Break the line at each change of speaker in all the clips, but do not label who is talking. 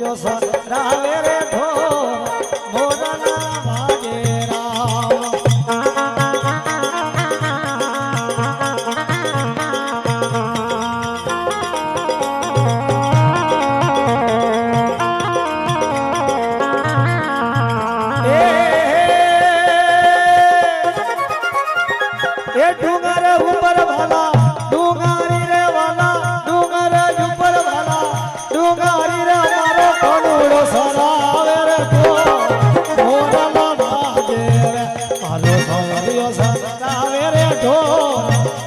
સોહરિયો સરાવે રે ઢોર મોરના વાગે રામ એ ડુંગર ઉપર વાલા ડુંગારી રે વાલા ડુંગર ઉપર વાલા ડુંગારી રે મારો કનુડો સરાવે રે મોરલા વાગે રે મારો સોહરિયો સરાવે રે ઢોર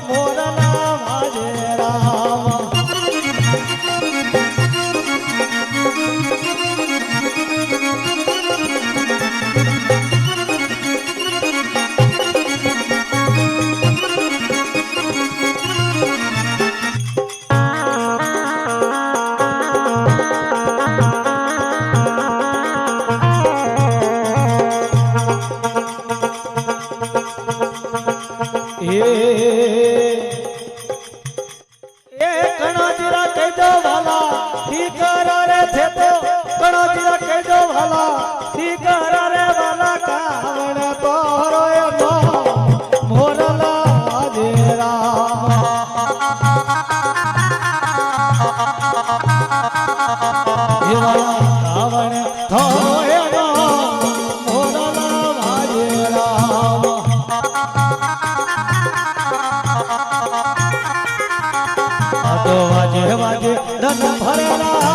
મોરલા વાગે રામ કણોજીરા કહી દો વાલા ઠીકરા રે છે તો કણોજીરા કહી દો વાલા ઠીકરા રે વાલા કાવણ તોરો એનો મોરલા વાગે રામ હે વાલા કાવણ તોરો એનો મોરલા વાગે રામ તો વાજે વાજે રન ભરેલા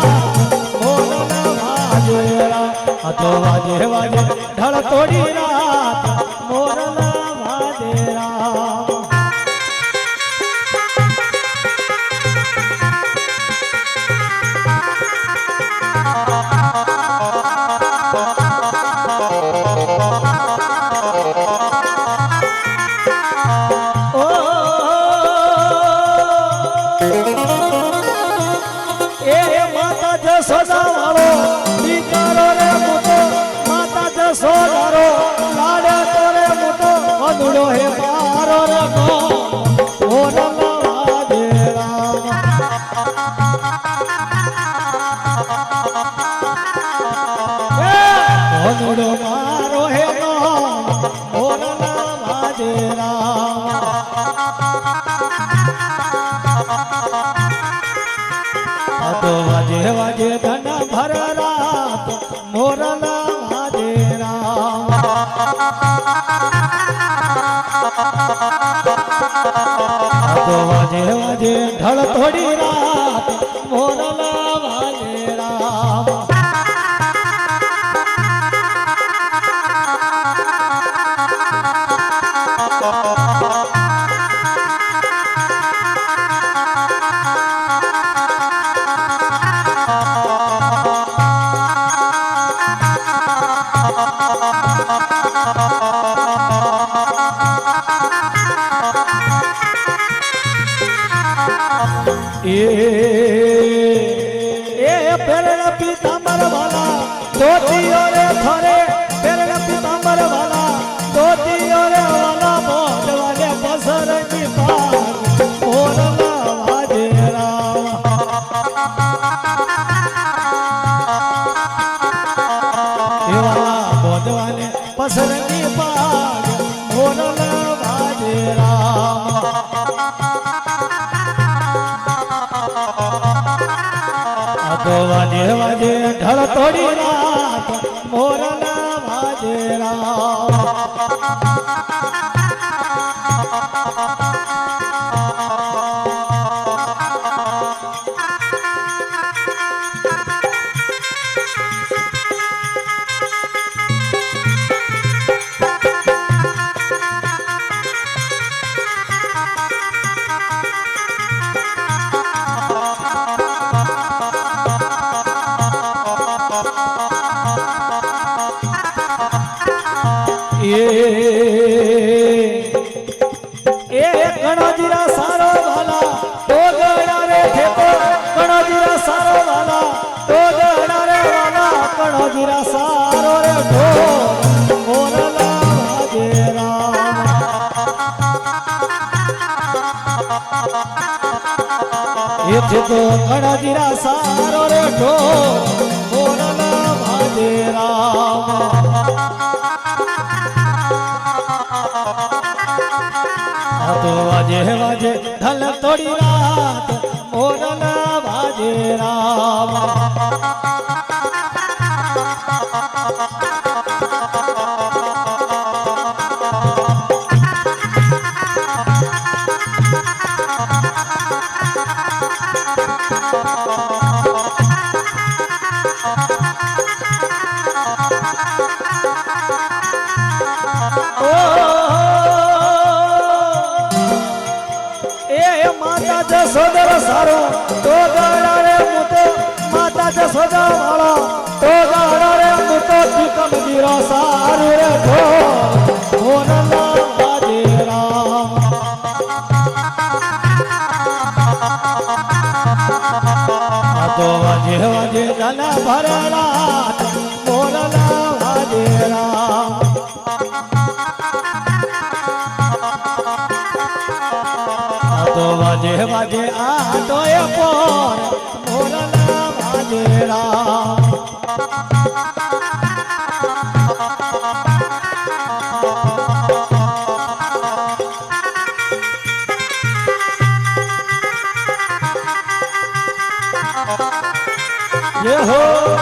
મોરલા વાજેરા તો વાજે વાજે ઢળ તોડી રાત મોરલા વાજેરા જશોદા વાળો દીકરો રે મોટો માતા જશોદારો લાડે તો રે મોટો મધુડો હે મારો રે મોરલા વાગે રામ મધુડો મારો હે મોરલા વાગે રામ તો વાજે વાજે ધન ભર રાત મોરલા વાજે રામ તો વાજે વાજે ઢળ થોડી રાત મોરલા વાજે રામ પેરણા પીતાંબર વાલા ધોતીઓ રે થરે પેરણા પીતાંબર વાલા ધોતીઓ રે વાલા મોઢવાને પસરંગી પાર મોરલા વાગે રામ એ વાલા મોઢવાને પસરંગી પાર મોરલા વાગે રામ તો વાજે વાજે ઢળ તોડી રાત મોરલા વાગે રામ કણોજીરા સારો વાલા તો ગણા રે થેતો કણોજીરા સારો વાલા તો ગણા રે વાલા કણોજીરા સારો રે મોરલા વાગે રામ એથી તો કણોજીરા સારો રે મોરલા આ તો વાજે વાજે ઢલ તોડી રાત મોરના વાજે રામ જસોદર સારો તો ગાડા રે મુતો માતા જસોદા વાળો તો ગાડા રે મુતો ઠીકમ જીરો સારું રે મોરલા વાજે રામ આ તો વાજે વાજે જન ભરેલા મોરલા વાજે રામ તો વાજે વાજે આ તો એ પોર મોરલા વાજે રામ ये हो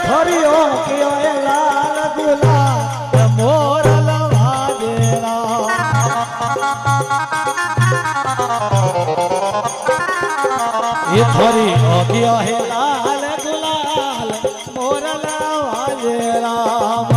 થરિયો કિયો એ લાલ ગુલાબ મોરલ વાજે રામ એ થરિયો કિયો હે લાલ ગુલાલ મોરલ વાજે રામ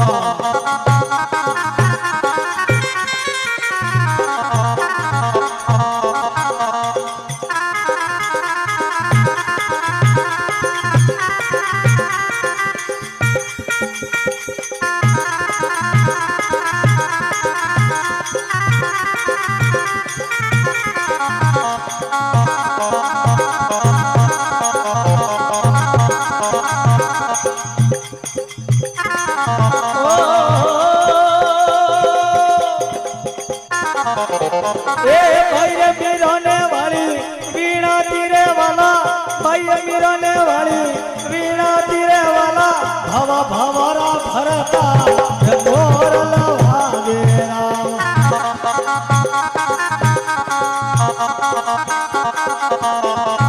मीराने वाली वीणा तीरे वाला भवा भवरा भरता मोरला वाजे राम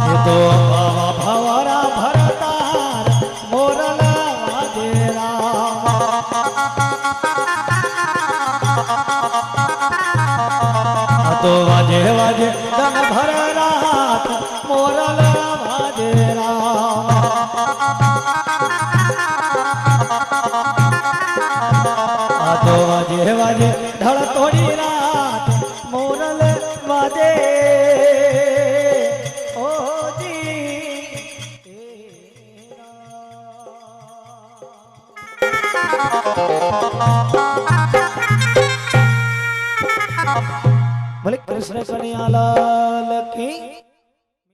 ये तो भवा भवरा भरता मोरला वाजे राम तो वाजे वाजे धन भर रात मोरला वाजे राम तो वाजे वाजे धड़ तोड़ी रात मोरल वाजे ओ जी बोले कृष्ण कन्हैया लाल की